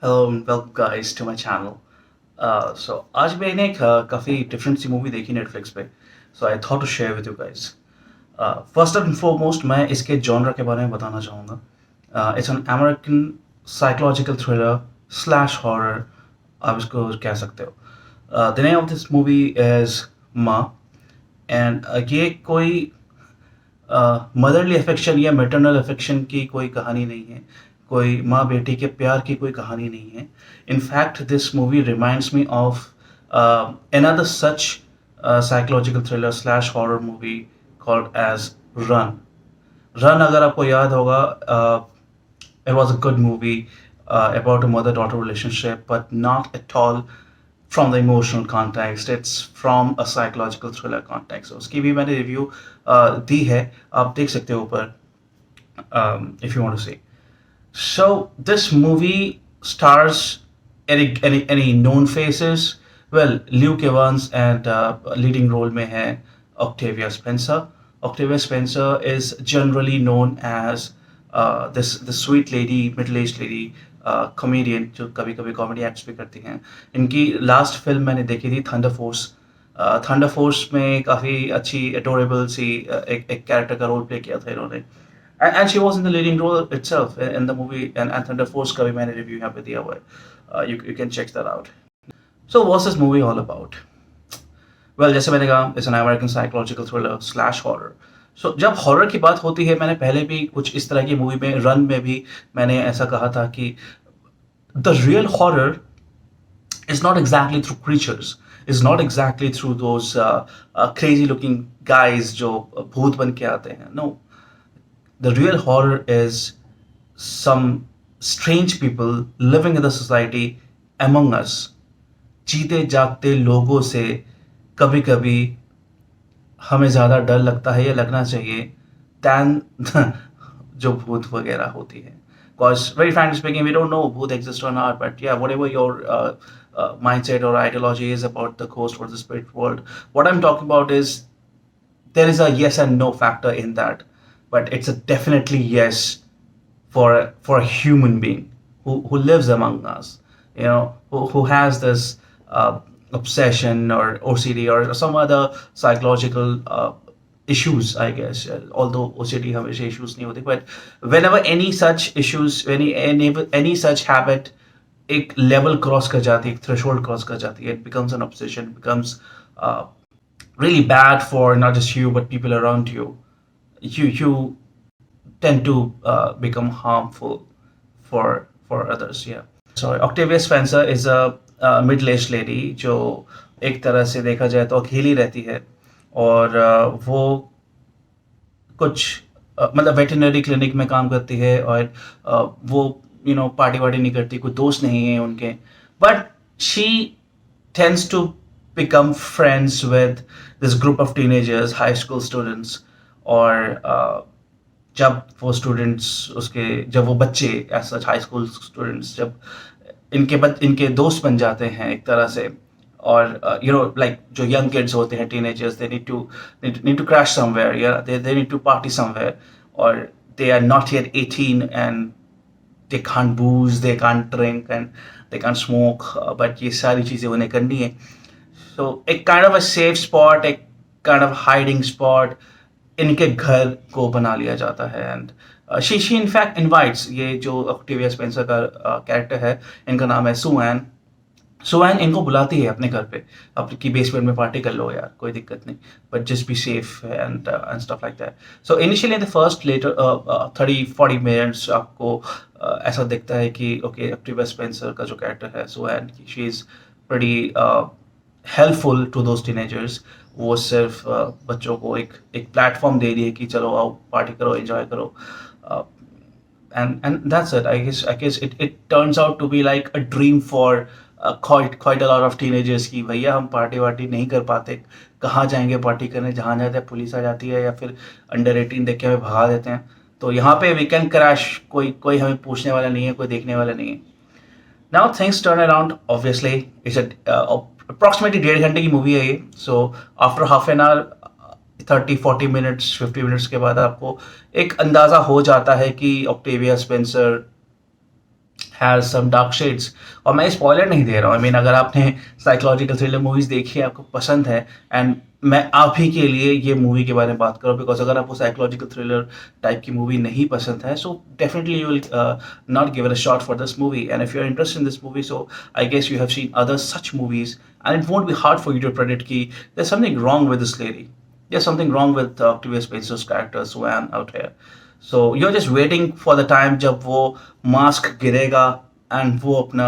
Hello welcome guys to my channel. So आज मैंने एक काफ़ी डिफरेंट सी मूवी देखी नेटफ्लिक्स पे। So I thought to share with you guys. First and foremost मैं इसके जॉनर के बारे में बताना चाहूँगा। It's an American psychological thriller slash horror, आप इसको कह सकते हो। The name of this movie is Ma. And ये कोई मदरली अफेक्शन या मैटरनल अफेक्शन की कोई कहानी नहीं है, कोई माँ बेटी के प्यार की कोई कहानी नहीं है। In fact this movie reminds me of another such psychological thriller slash horror movie called as Run. Run, अगर आपको याद होगा, it was a good movie about a mother-daughter relationship, but not at all from the emotional context. It's from a psychological thriller context. So उसकी भी मैंने review दी है, आप देख सकते हो ऊपर, if you want to see. So this movie stars any known faces. Well, Luke Evans and leading role में है Octavia Spencer. Octavia Spencer is generally known as this sweet lady, middle-aged lady, comedian जो कभी कभी comedy acts भी करती हैं। इनकी last film मैंने देखी थी थंडर फोर्स। थंडर फोर्स में काफ़ी अच्छी एडोरेबल सी एक कैरेक्टर का रोल प्ले किया था इन्होंने। And she was in the leading role itself in the movie, and Thunder Force का भी मैंने रिव्यू यहाँ पे दिया हुआ है। You can check that out. So what's this movie all about? Well, जैसे मैंने कहा, it's an American psychological thriller slash horror. So जब हॉरर की बात होती है, मैंने पहले भी कुछ इस तरह की मूवी में, रन में भी मैंने ऐसा कहा था कि the real horror is not exactly through creatures, is not exactly through those crazy looking guys जो भूत बन के आते हैं. No, the real horror is some strange people living in the society among us, जीते जागते लोगों से कभी कभी हमें ज़्यादा डर लगता है या लगना चाहिए दैन जो भूत वगैरह होती है। Because very frankly speaking, we don't know both exist or not, but yeah, whatever your mindset or ideology is about the ghost or the spirit world, what I'm talking about is there is a yes and no factor in that, but it's a definitely yes for a human being who lives among us, who has this obsession or OCD or some other psychological issues, I guess. Although OCD हमेशा issues नहीं होते, but whenever any such issues, any such habit एक level cross कर जाती है, एक threshold cross कर जाती है, it becomes an obsession, becomes uh, really bad for not just you but people around you. You tend to become harmful for others. Yeah. So Octavia Spencer is a middle-aged lady जो एक तरह से देखा जाए तो अकेली रहती है, और वो कुछ मतलब वेटरनरी क्लिनिक में काम करती है, और वो पार्टी वार्टी नहीं करती, कोई दोस्त नहीं है उनके, but she tends to become friends with this group of teenagers, high school students. और जब वो स्टूडेंट्स उसके जब वो बच्चे as such high school students जब इनके दोस्त बन जाते हैं एक तरह से, और लाइक जो यंग किड्स होते हैं, teenagers, they need to crash somewhere, या they need to party somewhere, और they are not yet 18 and they can't booze, they can't drink, and they can't smoke, but ये सारी चीज़ें उन्हें करनी है। So एक kind of a safe spot, एक kind of hiding spot इनके घर को बना लिया जाता है। And she in fact invites, ये जो ऑक्टेविया स्पेंसर का कैरेक्टर है, इनका नाम है सुएन। सुएन इनको बुलाती है अपने घर पे, आपकी बेसमेंट में पार्टी कर लो यार, कोई दिक्कत नहीं, but just be safe and stuff like that. So initially the first letter 30-40 minutes आपको ऐसा दिखता है कि ओके, ऑक्टेविया स्पेंसर का जो कैरेक्टर है सुएन की, she is pretty helpful to those teenagers. वो सिर्फ बच्चों को एक प्लेटफॉर्म दे रही है कि चलो आओ पार्टी करो, एंजॉय करो, and that's it. I guess it turns out to be like a dream for quite a lot of teenagers कि भैया हम पार्टी वार्टी नहीं कर पाते, कहाँ जाएंगे पार्टी करने, जहाँ जाते हैं पुलिस आ जाती है या फिर अंडर 18 देख के हमें भगा देते हैं, तो यहाँ पे वीकेंड क्रैश, कोई हमें पूछने वाला नहीं है, कोई देखने वाला नहीं है। Now things turn around, obviously it's approximately 1.5 घंटे की मूवी है ये। So after half an hour, 30-40 minutes, 50 minutes के बाद आपको एक अंदाज़ा हो जाता है कि Octavia Spencer has some dark shades. और मैं स्पॉइलर नहीं दे रहा हूँ, आई मीन अगर आपने साइकोलॉजिकल थ्रिलर मूवीज़ देखी है, आपको पसंद है, एंड मैं आप ही के लिए ये मूवी के बारे में बात करूँ, बिकॉज़ अगर आपको साइकोलॉजिकल थ्रिलर टाइप की मूवी नहीं पसंद है, so definitely you will not give it a shot for this movie, and if you are interested in this movie, so I guess you have seen other such movies, and it won't be hard for you to predict कि there is something wrong with this lady, there's something wrong with Octavia Spencer's character Swan out here. So you're just waiting for the time जब वो mask गिरेगा and वो अपना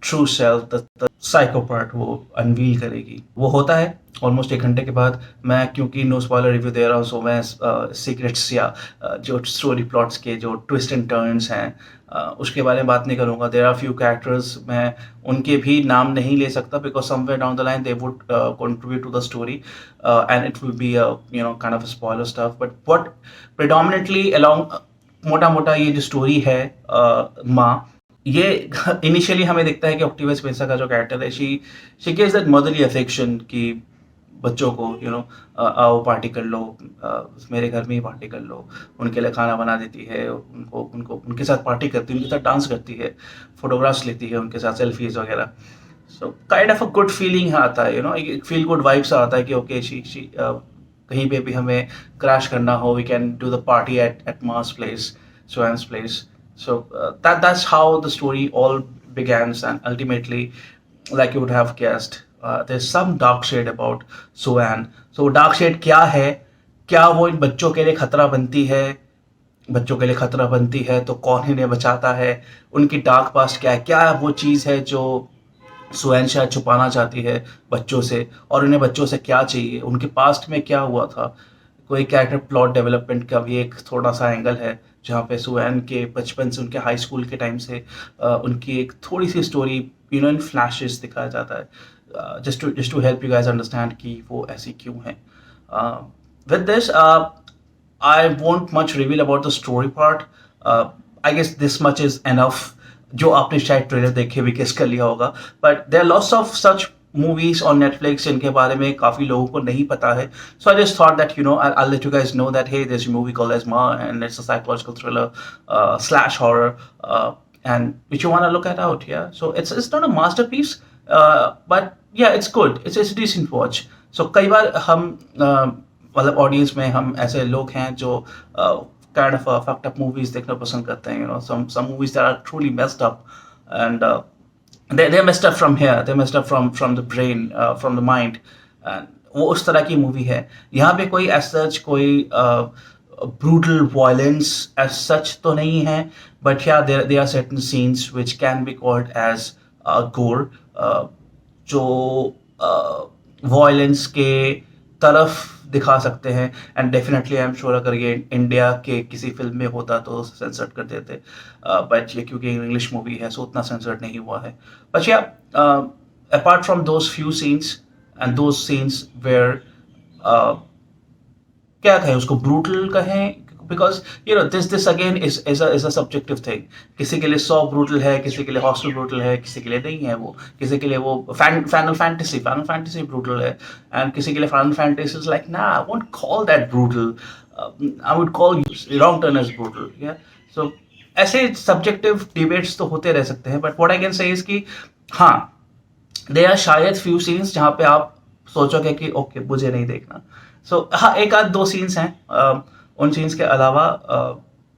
true self the psychopath वो unveil करेगी। वो होता है ऑलमोस्ट 1 घंटे के बाद। मैं क्योंकि नो स्पॉइलर रिव्यू दे रहा हूँ, सो मैं सीक्रेट्स या जो स्टोरी प्लॉट्स के जो ट्विस्ट एंड टर्न्स हैं उसके बारे में बात नहीं करूँगा। देयर आर फ्यू कैरेक्टर्स, मैं उनके भी नाम नहीं ले सकता, because somewhere down the line they would contribute to the story and it will be kind of spoiler stuff, but what predominantly along मोटा मोटा ये जो स्टोरी है माँ, ये इनिशियली हमें दिखता है कि ऑक्टेविया स्पेंसर का जो कैरेक्टर है, she gives that motherly affection कि बच्चों को आओ पार्टी कर लो, मेरे घर में ही पार्टी कर लो, उनके लिए खाना बना देती है, उनको उनको उनके साथ पार्टी करती है, उनके साथ डांस करती है, फोटोग्राफ्स लेती है, उनके साथ सेल्फीज वगैरह। So kind of a good feeling आता है, एक फील गुड वाइब्स आता है कि ओके शी कहीं पे भी हमें क्रैश करना हो, we can do the party at Ma's place, Swan's place. So that's how the story all begins, and ultimately, like you would have guessed, there's some dark shade about Swan. So dark shade क्या है? क्या वो इन बच्चों के लिए खतरा बनती है? बच्चों के लिए खतरा बनती है तो कौन इन्हें बचाता है? उनकी डार्क पास्ट क्या है? क्या वो चीज़ है जो स्वयं शायद छुपाना चाहती है बच्चों से, और उन्हें बच्चों से क्या चाहिए, उनके पास्ट में क्या हुआ था? कोई कैरेक्टर प्लॉट डेवलपमेंट का भी एक थोड़ा सा एंगल है, जहाँ पे सुवैन के बचपन से, उनके हाई स्कूल के टाइम से उनकी एक थोड़ी सी स्टोरी इन फ्लैशेस दिखाया जाता है, just to help you guys understand कि वो ऐसी क्यों है। With this I won't much reveal about the story part. I guess this much is enough. जो आपने शायद ट्रेलर देखे भी गेस कर लिया होगा, but there lots of such movies on Netflix जिनके बारे में काफ़ी लोगों को नहीं पता है। So I just thought that I'll let you guys know that hey, there's a movie called as Ma, and it's a psychological thriller slash horror, and which you want to look at out. Yeah, so it's not a masterpiece, but yeah, it's good. It's a decent watch. So कई बार हम मतलब audience में हम ऐसे लोग हैं जो kind of fucked up movies देखना पसंद करते हैं, some movies that are truly messed up, and they're messed up from here, they're messed up from the brain, from the mind, and वो उस तरह की मूवी है। यहाँ पे कोई as such कोई brutal violence as such तो नहीं है, but yeah, there are certain scenes which can be called as gore, जो वायलेंस के तरफ दिखा सकते हैं, and definitely I am sure अगर ये इंडिया के किसी फिल्म में होता तो सेंसर्ड कर देते, बट ये क्योंकि इंग्लिश मूवी है सो उतना सेंसर्ड नहीं हुआ है। बट या apart from those few scenes and those scenes where क्या कहें उसको, ब्रूटल कहें, because this again is a subjective thing. किसी के लिए 100 ब्रूटल है, किसी के लिए हॉस्टल ब्रूटल है, किसी के लिए नहीं है वो, किसी के लिए वो फाइनल फैंटेसी ब्रूटल है, एंड किसी के लिए फाइनल फैंटेसी इज लाइक ना, I won't call that brutal, I would call Wrong as brutal. या सो ऐसे सब्जेक्टिव डिबेट्स तो होते रह सकते हैं, but what I can say is कि हाँ, दे आर शायद फ्यू सीन्स जहाँ पे आप सोचोगे कि ओके मुझे नहीं देखना। सो हाँ, एक आध दो सीन्स हैं, उन सीन्स के अलावा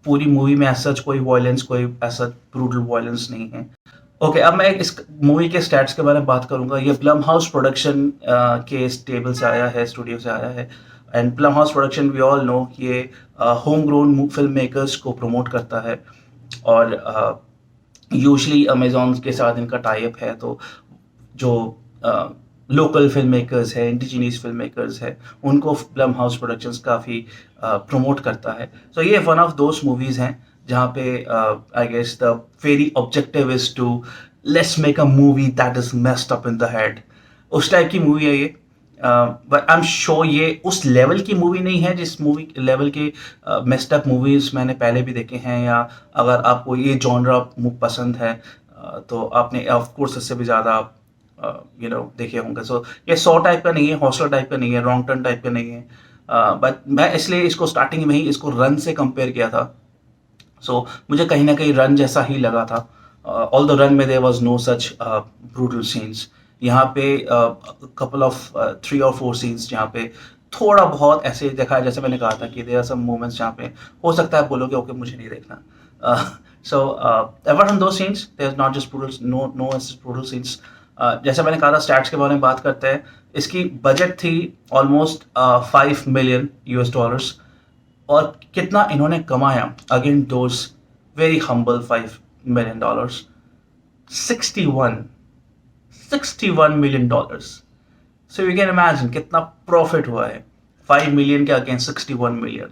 पूरी मूवी में ऐसा कोई वायलेंस, कोई ऐसा ब्रूटल वायलेंस नहीं है। ओके, अब मैं इस मूवी के स्टैट्स के बारे में बात करूंगा। ये प्लम हाउस प्रोडक्शन के टेबल से आया है, स्टूडियो से आया है, and Blumhouse production we all know ये होम ग्रोन फिल्म मेकर्स को प्रमोट करता है, और यूजली अमेजोन के साथ इनका टाई अप है, तो जो लोकल फिल्म मेकर्स है, इंडिजीनियस फिल्म मेकर्स है, उनको प्लम हाउस प्रोडक्शंस काफ़ी प्रमोट करता है। सो ये वन ऑफ दोज मूवीज़ हैं जहाँ पे I guess the very objective is to let's make a movie that is messed up in the head, उस टाइप की मूवी है ये। बट आई एम श्योर ये उस लेवल की मूवी नहीं है जिस मूवी लेवल के मेस्ड अप मूवीज़ मैंने पहले भी देखे हैं, या अगर आपको ये जॉनरा पसंद है तो आपने ऑफ कोर्स इससे भी ज़्यादा देखे होंगे। सो ये 100 टाइप का नहीं है, हॉस्टल टाइप का नहीं है, रॉन्ग टर्न टाइप का नहीं है, बट मैं इसलिए इसको स्टार्टिंग में ही इसको रन से कंपेयर किया था। सो मुझे कहीं ना कहीं रन जैसा ही लगा था, ऑल द रन में there was no such brutal scenes. यहाँ पे कपल ऑफ 3 और 4 सीन्स जहाँ पे थोड़ा बहुत ऐसे देखा है, जैसे मैंने कहा था कि देयर आर सम मोमेंट्स जहाँ पे हो सकता है बोलोगे ओके मुझे नहीं देखना. सो अपार्ट फ्रॉम दो scenes there is not just brutal, no no brutal scenes. जैसे मैंने कहा था स्टैट्स के बारे में बात करते हैं. इसकी बजट थी ऑलमोस्ट $5 million, और कितना इन्होंने कमाया again those very humble $5 million. 61 $61 million. So you can imagine कितना प्रॉफिट हुआ है 5 million के against 61 million.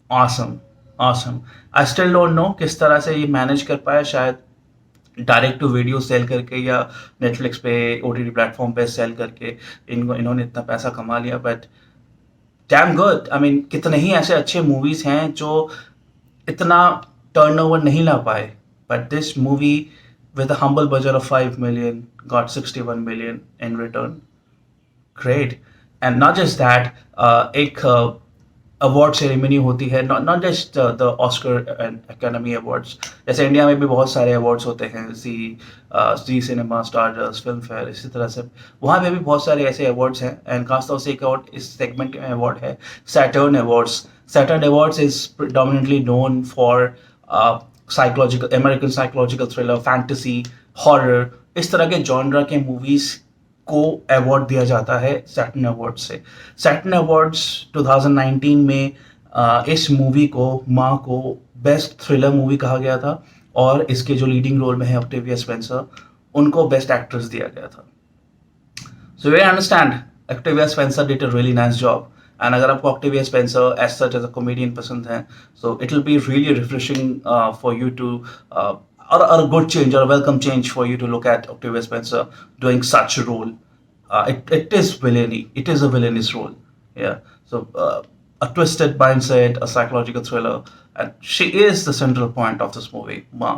Awesome, awesome. I still don't know किस तरह से ये मैनेज कर पाया, शायद डायरेक्ट टू वीडियो सेल करके या नेटफ्लिक्स पे ओटीटी प्लेटफॉर्म पे सेल करके इन्होंने इतना पैसा कमा लिया. But damn good. I mean कितने ही ऐसे अच्छे मूवीज हैं जो इतना टर्नओवर नहीं ला पाए, but this movie with a humble budget of 5 million got 61 million in return. Great. And not just that, एक अवार्ड सेरेमनी होती है, not just the Oscar and academy awards. जैसे इंडिया में भी बहुत सारे अवार्ड्स होते हैं, जी सिनेमा, स्टारडस्ट, फिल्म फेयर, इसी तरह से वहाँ पे भी बहुत सारे ऐसे अवार्ड्स हैं. एंड खासतौर से एक अवार्ड इस सेगमेंट में अवार्ड है Saturn awards. Saturn awards is predominantly known for psychological, American psychological thriller, fantasy, horror, इस तरह के जॉनरा के मूवीज को अवार्ड दिया जाता है सैटर्न अवार्ड से. सैटर्न अवार्ड्स 2019 में इस मूवी को, माँ को, बेस्ट थ्रिलर मूवी कहा गया था, और इसके जो लीडिंग रोल में है ऑक्टेविया स्पेंसर, उनको बेस्ट एक्ट्रेस दिया गया था. So we understand Octavia Spencer did a really nice job. And अगर आपको Octavia Spencer as such as a comedian पसंद है, so it will be really refreshing for you too, or a good change or a welcome change for you to look at Octavia Spencer doing such a role. It is villainy. It is a villainous role. Yeah. So a twisted mindset, a psychological thriller, and she is the central point of this movie. Ma,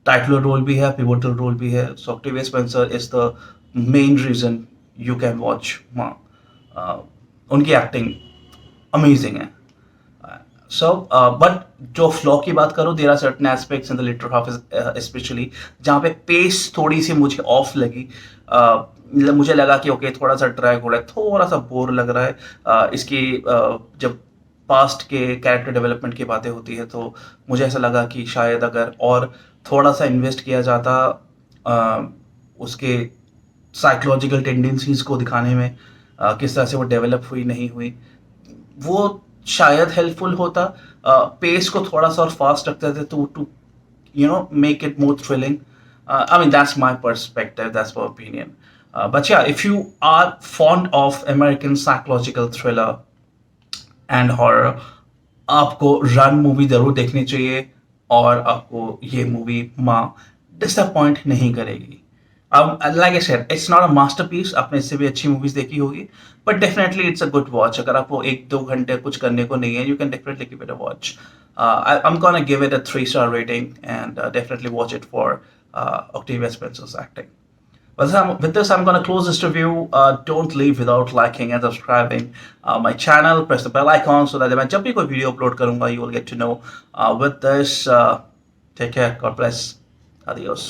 title role भी है, pivotal role भी है. So Octavia Spencer is the main reason you can watch Ma. उनकी acting amazing है. So but जो flaw की बात करूँ, there are certain aspects in the latter half specially जहाँ पे पेस थोड़ी सी मुझे ऑफ लगी. मुझे लगा कि ओके थोड़ा सा ड्रैग हो रहा है, थोड़ा सा बोर लग रहा है. इसकी जब पास्ट के कैरेक्टर डेवलपमेंट की बातें होती है तो मुझे ऐसा लगा कि शायद अगर और थोड़ा सा इन्वेस्ट किया जाता उसके साइकोलॉजिकल टेंडेंसीज को दिखाने में, किस तरह से वो डेवलप हुई नहीं हुई, वो शायद हेल्पफुल होता. पेस को थोड़ा सा और फास्ट रखते थे to make it more thrilling. I mean that's my perspective, that's my opinion. But yeah, if you are fond of American psychological thriller and horror, आपको रन मूवी जरूर देखनी चाहिए, और आपको ये मूवी माँ डिसअपॉइंट नहीं करेगी. Like I said, it's not a masterpiece, आपने इससे भी अच्छी मूवीज देखी होगी, but definitely it's a good watch. अगर आपको 1-2 घंटे कुछ करने को नहीं है, you can definitely give it a watch. I'm gonna give it a 3-star rating, and definitely watch it for Octavia Spencer's acting. With this, I'm gonna close this review. Don't leave without liking and subscribing my channel. Press the bell icon so that मैं जब भी कोई video upload करूंगा, you will get to know. With this, take care. God bless. Adios.